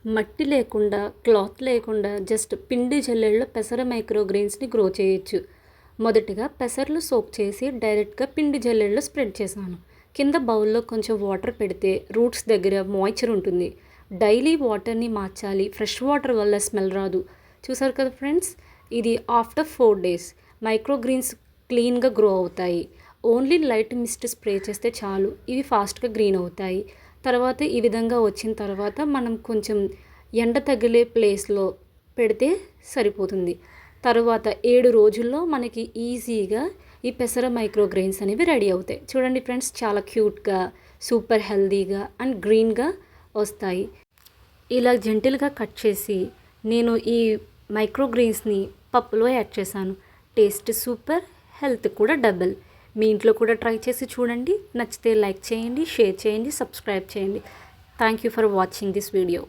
మట్టి లేకుండా, క్లాత్ లేకుండా జస్ట్ పిండి జల్లెడలో పెసర మైక్రోగ్రెయిన్స్‌ని గ్రో చేయొచ్చు. మొదటిగా పెసర్లు సోక్ చేసి డైరెక్ట్‌గా పిండి జల్లెడలో స్ప్రెడ్ చేశాను. కింద బౌల్‌లో కొంచెం వాటర్ పెడితే రూట్స్ దగ్గర మాయిశ్చర్ ఉంటుంది. డైలీ వాటర్‌ని మార్చాలి. ఫ్రెష్ వాటర్ వల్ల స్మెల్ రాదు. చూసారు కదా ఫ్రెండ్స్, ఇది ఆఫ్టర్ 4 డేస్ మైక్రోగ్రీన్స్ క్లీన్‌గా గ్రో అవుతాయి. ఓన్లీ లైట్ మిస్ట్ స్ప్రే చేస్తే చాలు, ఇవి ఫాస్ట్‌గా గ్రీన్ అవుతాయి. తర్వాత ఈ విధంగా వచ్చిన తర్వాత మనం కొంచెం ఎండ తగిలే ప్లేస్లో పెడితే సరిపోతుంది. తర్వాత 7 రోజుల్లో మనకి ఈజీగా ఈ పెసర మైక్రోగ్రెయిన్స్ అనేవి రెడీ అవుతాయి. చూడండి ఫ్రెండ్స్, చాలా క్యూట్గా, సూపర్ హెల్తీగా అండ్ గ్రీన్గా వస్తాయి. ఇలా జెంటిల్గా కట్ చేసి నేను ఈ మైక్రోగ్రెయిన్స్ని పప్పులో యాడ్ చేశాను. టేస్ట్ సూపర్, హెల్త్ కూడా డబుల్. మీ ఇంట్లో కూడా ట్రై చేసి చూడండి. నచ్చితే లైక్ చేయండి, షేర్ చేయండి, సబ్స్క్రైబ్ చేయండి. Thank you for watching this video.